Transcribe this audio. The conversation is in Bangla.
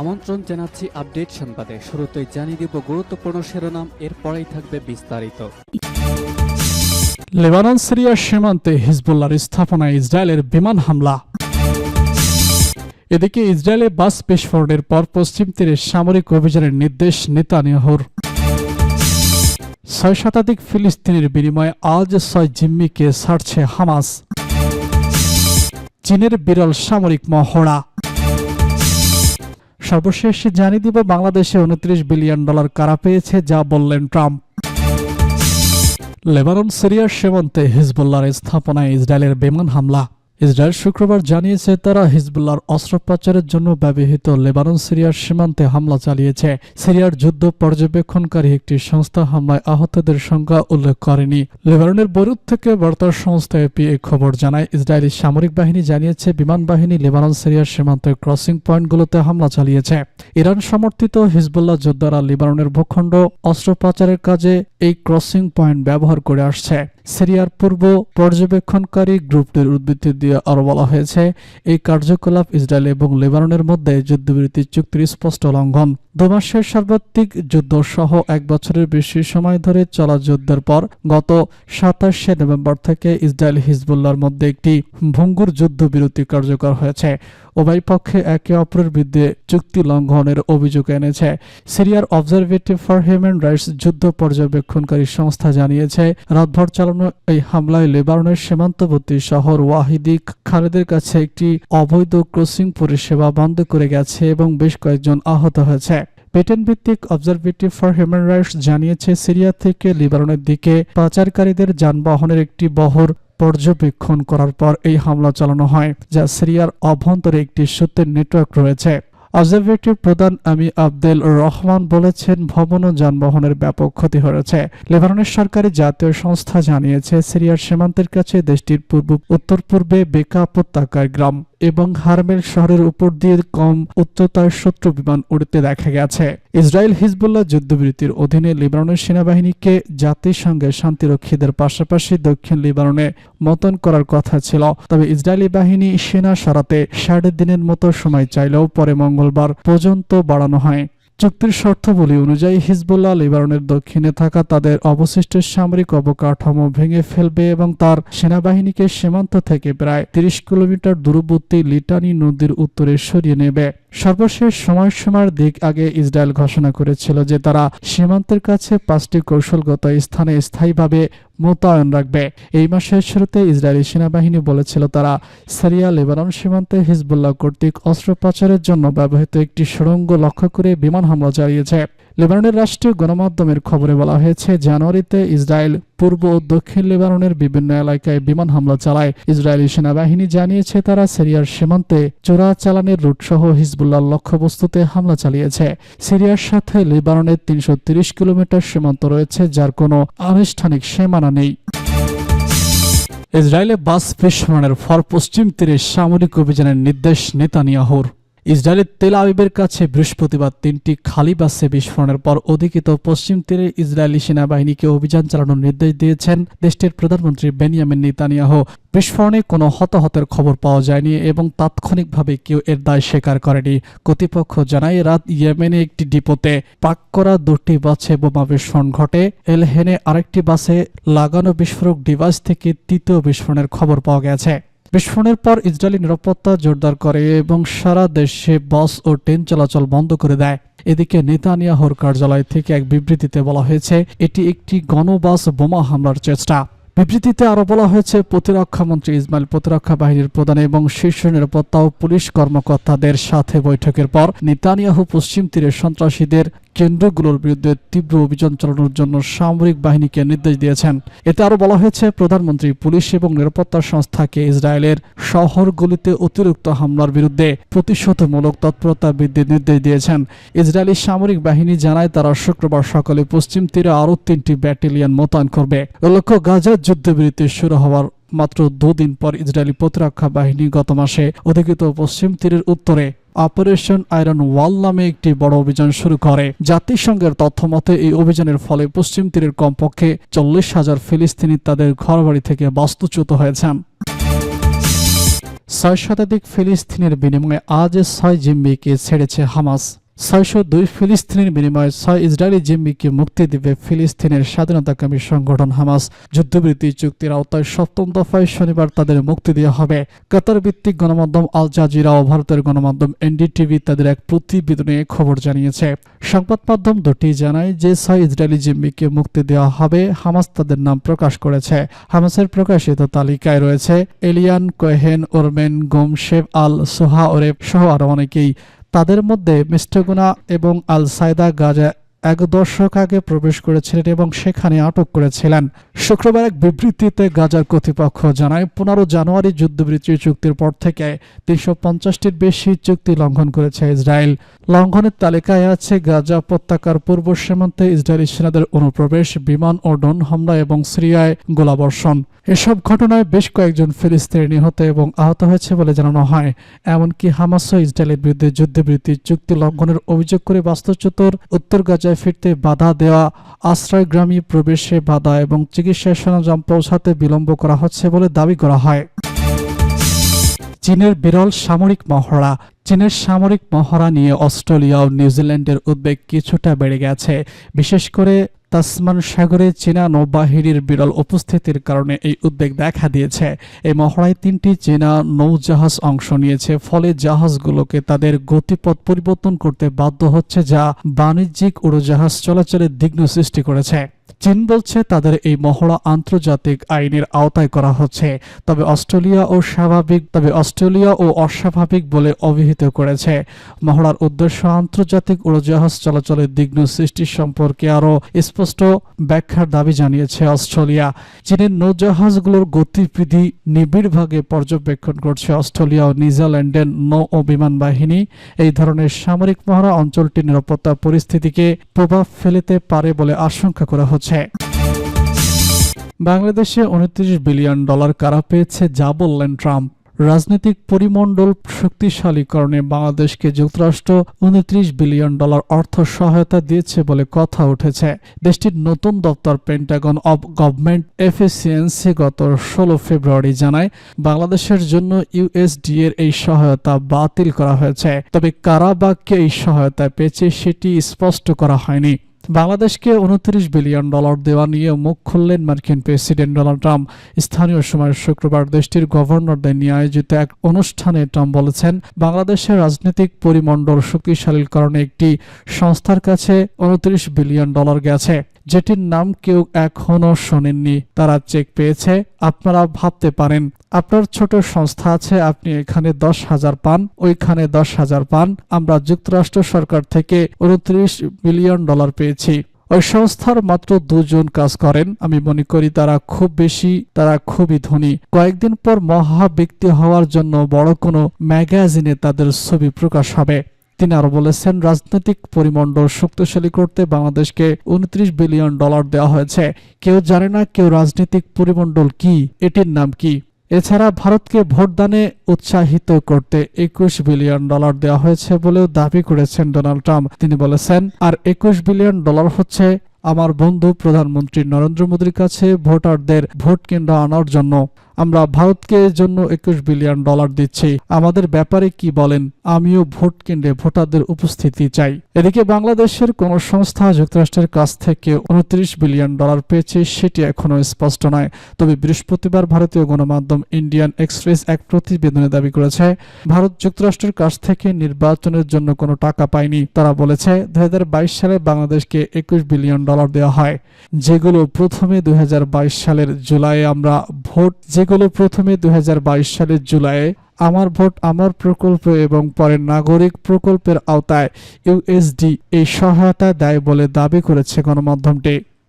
আমন্ত্রণ জানাচ্ছি আপডেট সংবাদে। শুরুতেই জানিয়ে দিব গুরুত্বপূর্ণ শিরোনাম, এরপরেই থাকবে বিস্তারিত। লেবানন সিরিয়ার সীমান্তে হিজবুল্লাহর স্থাপনায় ইসরায়েলের বিমান হামলা। এদিকে ইসরায়েলে বাস বিস্ফোরণের পর পশ্চিম তীরে সামরিক অভিযানের নির্দেশ নেতানিয়াহুর। ৬ শতাধিক ফিলিস্তিনির বিনিময়ে আজ ৬ জিম্মিকে ছাড়ছে হামাস। চীনের বিরল সামরিক মহড়া। সর্বশেষ জানিয়ে দিব বাংলাদেশে $29 বিলিয়ন কারা পেয়েছে, যা বললেন ট্রাম্প। লেবানন সিরিয়ার সীমান্তে হিজবুল্লাহর স্থাপনায় ইসরায়েলের বিমান হামলা। ইসরায়েল শুক্রবার জানিয়েছে তারা হিজবুল্লাহর অস্ত্র পাচারের জন্য ব্যবহৃত লেবানন সিরিয়ার সীমান্তে হামলা চালিয়েছে। সিরিয়ার যুদ্ধ পর্যবেক্ষণকারী একটি সংস্থা হামলায় আহতদের সংখ্যা উল্লেখ করেনি। লেবাননের বৈরুত থেকে বার্তা সংস্থা এপি এই খবর জানায়। ইসরায়েলি সামরিক বাহিনী জানিয়েছে বিমান বাহিনী লেবানন সিরিয়ার সীমান্তের ক্রসিং পয়েন্টগুলোতে হামলা চালিয়েছে। ইরান সমর্থিত হিজবুল্লাহ যোদ্ধারা লেবাননের ভূখণ্ড অস্ত্র পাচারের কাজে এই ক্রসিং পয়েন্ট ব্যবহার করে আসছে। সিরিয়ার পূর্ব পর্যবেক্ষণকারী গ্রুপটির উদ্ধৃতি দিয়ে আরও বলা হয়েছে, এই কার্যকলাপ ইসরায়েল এবং লেবাননের মধ্যে যুদ্ধবিরতি চুক্তির স্পষ্ট লঙ্ঘন। 2 মাসের সর্বাধিক যুদ্ধ সহ 1 বছরের বেশি সময় ধরে চলা যুদ্ধের পর গত 27শে নভেম্বর থেকে ইসরায়েল হিজবুল্লাহর মধ্যে একটি ভঙ্গুর যুদ্ধবিরতি কার্যকর হয়েছে। উভয় পক্ষে একে অপরের বিরুদ্ধে চুক্তি লঙ্ঘনের অভিযোগ এনেছে। সিরিয়ার অবজারভেটরি ফর হিউম্যান রাইটস যুদ্ধ পর্যবেক্ষণকারী সংস্থা জানিয়েছে, রাতভর চালানো এই হামলায় লেবাননের সীমান্তবর্তী শহর ওয়াহিদি খালেদের কাছে একটি অবৈধ ক্রসিং পরিষেবা বন্ধ করে গেছে এবং বেশ কয়েকজন আহত হয়েছে। ব্রিটেন ভিত্তিক অবজারভেটরি ফর হিউম্যান রাইটস জানিয়েছে, সিরিয়া থেকে লেবাননের দিকে পাচারকারীদের যানবাহনের একটি বহর পর্যবেক্ষণ করার পর এই হামলা চালানো হয়, যা সিরিয়ার অভ্যন্তরে একটি সত্যের নেটওয়ার্ক রয়েছে। অবজারভেটরির প্রধান আমি আবদেল রহমান বলেছেন, ভবন ও যানবাহনের ব্যাপক ক্ষতি হয়েছে। লেবাননের সরকারি জাতীয় সংস্থা জানিয়েছে, সিরিয়ার সীমান্তের কাছে দেশটির উত্তর পূর্বে বেকা উপত্যকার গ্রাম এবং হারমেল শহরের উপর দিয়ে কম উচ্চতার শত্রু বিমান উড়তে দেখা গেছে। ইসরায়েল হিজবুল্লাহ যুদ্ধবিরতির অধীনে লেবাননের সেনাবাহিনীকে জাতিসংঘের শান্তিরক্ষীদের পাশাপাশি দক্ষিণ লেবাননে মোতায়েন করার কথা ছিল, তবে ইসরায়েলি বাহিনী সেনা সরাতে 6.5 দিনের মতো সময় চাইলেও পরে মঙ্গলবার পর্যন্ত বাড়ানো হয়। চুক্তির শর্তাবলী অনুযায়ী হিজবুল্লাহ লেবাননের দক্ষিণে থাকা তাদের অবশিষ্ট সামরিক অবকাঠামো ভেঙে ফেলবে এবং তার সেনাবাহিনীকে সীমান্ত থেকে প্রায় 30 কিলোমিটার দূরবর্তী লিটানি নদীর উত্তরে সরিয়ে নেবে। সর্বশেষ সময়সীমার দিক আগে ইসরায়েল ঘোষণা করেছিল যে তারা সীমান্তের কাছে 5টি কৌশলগত স্থানে স্থায়ীভাবে মোতায়েন রাখবে। এই মাসের শুরুতে ইসরায়েলি সেনাবাহিনী বলেছিল তারা সিরিয়া লেবানন সীমান্তে হিজবুল্লাহ কর্তৃক অস্ত্র পাচারের জন্য ব্যবহৃত একটি সুড়ঙ্গ লক্ষ্য করে বিমান হামলা চালিয়েছে। লেবাননের রাষ্ট্রীয় গণমাধ্যমের খবরে বলা হয়েছে, জানুয়ারিতে ইসরায়েল পূর্ব ও দক্ষিণ লেবাননের বিভিন্ন এলাকায় বিমান হামলা চালায়। ইসরায়েলি সেনাবাহিনী জানিয়েছে তারা সিরিয়ার সীমান্তে চোরাচালানের রুটসহ হিজবুল্লাহর লক্ষ্যবস্তুতে হামলা চালিয়েছে। সিরিয়ার সাথে লেবাননের 330 কিলোমিটার সীমান্ত রয়েছে, যার কোনো আনুষ্ঠানিক সীমানা নেই। ইসরায়েলে বাস বিস্ফোরণের পর পশ্চিম তীরে সামরিক অভিযানের নির্দেশ নেতানিয়াহুর। ইসরায়েলের তেল আবিবের কাছে বৃহস্পতিবার 3টি খালি বাসে বিস্ফোরণের পর অধিকৃত পশ্চিম তীরে ইসরায়েলি সেনাবাহিনীকে অভিযান চালানোর নির্দেশ দিয়েছেন দেশটির প্রধানমন্ত্রী বেনিয়ামিন নেতানিয়াহু। বিস্ফোরণে কোনো হতাহতের খবর পাওয়া যায়নি এবং তাৎক্ষণিকভাবে কেউ এর দায় স্বীকার করেনি। কর্তৃপক্ষ জানায়, রাত ইয়েমেনে একটি ডিপোতে পাক করা 2টি বাসে বোমা বিস্ফোরণ ঘটে। এলহেনে আরেকটি বাসে লাগানো বিস্ফোরক ডিভাইস থেকে 3য় বিস্ফোরণের খবর পাওয়া গেছে। বিস্ফোরণের পর ইসরায়েলি নিরাপত্তা জোরদার করে এবং সারা দেশে বাস ও ট্রেন চলাচল বন্ধ করে দেয়। এদিকে নেতানিয়াহুর কার্যালয় থেকে এক বিবৃতিতে বলা হয়েছে, এটি একটি গণবাস বোমা হামলার চেষ্টা। বিবৃতিতে আরও বলা হয়েছে, প্রতিরক্ষা মন্ত্রী ইসমাইল প্রতিরক্ষা বাহিনীর প্রধান এবং শীর্ষ নিরাপত্তা ও পুলিশ কর্মকর্তাদের সাথে বৈঠকের পর নেতানিয়াহু পশ্চিম তীরের সন্ত্রাসীদের কেন্দ্রগুলোর বিরুদ্ধে তীব্র অভিযান চালানোর জন্য সামরিক বাহিনীকে নির্দেশ দিয়েছেন। এতে আরও বলা হয়েছে, প্রধানমন্ত্রী পুলিশ এবং নিরাপত্তা সংস্থাকে ইসরায়েলের শহরগুলিতে অতিরিক্ত হামলার বিরুদ্ধে প্রতিশোধমূলক তৎপরতা বৃদ্ধির নির্দেশ দিয়েছেন। ইসরায়েলি সামরিক বাহিনী জানায় তারা শুক্রবার সকালে পশ্চিম তীরে আরও 3টি ব্যাটালিয়ন মোতায়েন করবে। উল্লেখ্য, গাজার যুদ্ধবিরতি শুরু হওয়ার মাত্র 2 দিন পর ইসরায়েলি প্রতিরক্ষা বাহিনী গত মাসে অধিকৃত পশ্চিম তীরের উত্তরে অপারেশন আয়রন ওয়াল নামে একটি বড় অভিযান শুরু করে। জাতিসংঘের তথ্যমতে এই অভিযানের ফলে পশ্চিম তীরের কমপক্ষে 40,000 ফিলিস্তিনি তাদের ঘরবাড়ি থেকে বাস্তুচ্যুত হয়েছেন। 6 শতাধিক ফিলিস্তিনের বিনিময়ে আজ 6 জিম্মিকে ছেড়েছে হামাস। 602 ফিলিস্তিনের বিনিময়ে 6 ইসরায়েলি জিম্মিকে মুক্তি দেবে ফিলিস্তিনের স্বাধীনতাকামী সংগঠন হামাস। যুদ্ধবিরতি চুক্তির আওতায় 7ম দফায় শনিবার তাদের মুক্তি দেওয়া হবে। কাতার ভিত্তিক গণমাধ্যম আল জাজিরা ও ভারতের গণমাধ্যম এনডিটিভি তাদের এক প্রতিবেদনে খবর জানিয়েছে। সংবাদ মাধ্যম দুটি জানায় যে 6 ইসরায়েলি জিম্মিকে মুক্তি দেওয়া হবে। হামাস তাদের নাম প্রকাশ করেছে। হামাসের প্রকাশিত তালিকায় রয়েছে এলিয়ান কোহেন, ওরমেন গোমশেভ, আল সোহাওরেব সহ আরও অনেকেই। তাদের মধ্যে মিস্টেগুনা এবং আল সাইদা গাজা 1 দশক আগে প্রবেশ করেছিলেন এবং সেখানে আটক করেছিলেন। শুক্রবার এক বিবৃতিতে গাজার কর্তৃপক্ষ জানায় 15 জানুয়ারি যুদ্ধবিরতি চুক্তির পর থেকে 350টির বেশি চুক্তি লঙ্ঘন করেছে ইসরায়েল। লঙ্ঘনের তালিকায় আছে গাজা উপত্যকার পূর্ব সীমান্তে ইসরায়েলি সেনাদের অনুপ্রবেশ, বিমান ও ড্রোন হামলা এবং সিরিয়ায় গোলাবর্ষণ। এসব ঘটনায় বেশ কয়েকজন ফিলিস্তিনি নিহত এবং আহত হয়েছে বলে জানানো হয়। এমনকি হামাসও ইসরায়েলের বিরুদ্ধে যুদ্ধবিরতি চুক্তি লঙ্ঘনের অভিযোগ করে বাস্তুচ্যুতর উত্তর গাজায় ফিরতে বাধা দেওয়া, আশ্রয়গ্রামী প্রবেশে বাধা এবং চিকিৎসা সরঞ্জাম পৌঁছাতে বিলম্ব করা হচ্ছে বলে দাবি করা হয়। চীনের বিরল সামরিক মহড়া। চীনের সামরিক মহড়া নিয়ে অস্ট্রেলিয়া ও নিউজিল্যান্ডের উদ্বেগ কিছুটা বেড়ে গেছে। বিশেষ করে তাসমান সাগরে চীনা নৌবাহিনীর বিরল উপস্থিতির কারণে এই উদ্বেগ দেখা দিয়েছে। এই মহড়ায় 3টি চীনা নৌজাহাজ অংশ নিয়েছে, ফলে জাহাজগুলোকে তাদের গতিপথ পরিবর্তন করতে বাধ্য হচ্ছে, যা বাণিজ্যিক উড়োজাহাজ চলাচলের বিঘ্ন সৃষ্টি করেছে। চীন বলছে তাদের এই মহড়া আন্তর্জাতিক আইনের আওতায় করা হচ্ছে, তবে অস্ট্রেলিয়া ও অস্বাভাবিক বলে অভিহিত করেছে। মহড়ার উদ্দেশ্য আন্তর্জাতিক উড়োজাহাজ চলাচলের বিঘ্ন সৃষ্টি সম্পর্কে আরও স্পষ্ট ব্যাখ্যার দাবি জানিয়েছে অস্ট্রেলিয়া। চীনের নৌজাহাজগুলোর গতিবিধি নিবিড়ভাবে পর্যবেক্ষণ করছে অস্ট্রেলিয়া ও নিউজিল্যান্ডের নৌ ও বিমান বাহিনী। এই ধরনের সামরিক মহড়া অঞ্চলটির নিরাপত্তা পরিস্থিতিকে প্রভাব ফেলতে পারে বলে আশঙ্কা করা হচ্ছে। বাংলাদেশে $29 বিলিয়ন কারা পেয়েছে, যা বললেন ট্রাম্প। রাজনৈতিক পরিমণ্ডল শক্তিশালীকরণে বাংলাদেশকে যুক্তরাষ্ট্র $29 বিলিয়ন অর্থ সহায়তা দিয়েছে বলে কথা উঠেছে। দেশটির নতুন দপ্তর পেন্টাগন অব গভর্নমেন্ট এফিসিয়েন্সি গত 16 ফেব্রুয়ারি জানায় বাংলাদেশের জন্য ইউএসডি-এর এই সহায়তা বাতিল করা হয়েছে। তবে কারা বা কে এই সহায়তা পেয়েছে সেটি স্পষ্ট করা হয়নি। বাংলাদেশকে $29 বিলিয়ন দেওয়া নিয়ে মুখ খুললেন মার্কিন প্রেসিডেন্ট ডোনাল্ড ট্রাম্প। স্থানীয় সময় শুক্রবার দেশটির গভর্নরদের নিয়ে আয়োজিত এক অনুষ্ঠানে ট্রাম্প বলেছেন, বাংলাদেশের রাজনৈতিক পরিমণ্ডল শক্তিশালীকরণে একটি সংস্থার কাছে $29 বিলিয়ন গেছে, যেটির নাম কেউ এখনো শোনেননি। তারা চেক পেয়েছে। আপনারা ভাবতে পারেন আপনার ছোট সংস্থা আছে, আপনি এখানে 10,000 পান, ওইখানে 10,000 পান। আমরা যুক্তরাষ্ট্র সরকার থেকে $29 বিলিয়ন পেয়েছি। ওই সংস্থার মাত্র 2 জন কাজ করেন। আমি মনে করি তারা খুবই ধনী। কয়েকদিন পর মহা ব্যক্তি হওয়ার জন্য বড় কোনো ম্যাগাজিনে তাদের ছবি প্রকাশ হবে। তিনি আরো বলেছেন, রাজনৈতিক পরিমণ্ডল শক্তিশালী করতে বাংলাদেশকে $29 বিলিয়ন দেওয়া হয়েছে। কেউ জানে না কেউ রাজনৈতিক পরিমণ্ডল কি, এটির নাম কি। এছাড়া ভারতকে ভোটদানে উৎসাহিত করতে $21 বিলিয়ন দেওয়া হয়েছে বলেও দাবি করেছেন ডোনাল্ড ট্রাম্প। তিনি বলেছেন, আর $21 বিলিয়ন হচ্ছে আমার বন্ধু প্রধানমন্ত্রী নরেন্দ্র মোদীর কাছে ভোটারদের ভোট কেন্দ্র আনার জন্য। আমরা ভারতকে এর জন্য $21 বিলিয়ন দিচ্ছি। আমাদের ব্যাপারে কি বলেন? আমিও ভোট কেন্দ্রে ভোটারদের উপস্থিতি চাই। এদিকে বাংলাদেশের কোন সংস্থা যুক্তরাষ্ট্রের কাছ থেকে $29 বিলিয়ন পেয়েছে সেটি এখনো স্পষ্ট নয়। তবে বৃহস্পতিবার ভারতীয় গণমাধ্যম ইন্ডিয়ান এক্সপ্রেস এক প্রতিবেদনে দাবি করেছে, ভারত যুক্তরাষ্ট্রের কাছ থেকে নির্বাচনের জন্য কোনো টাকা পায়নি। তারা বলেছে 2022 সালে বাংলাদেশকে $21 বিলিয়ন দেওয়া হয়, যেগুলো প্রথমে 2022 সালের জুলাইয়ে আমার ভোট আমার প্রকল্প এবং পরে নাগরিক প্রকল্পের আওতায় ইউএসডি এই সহায়তা দেয় বলে দাবি করেছে গণমাধ্যমটি।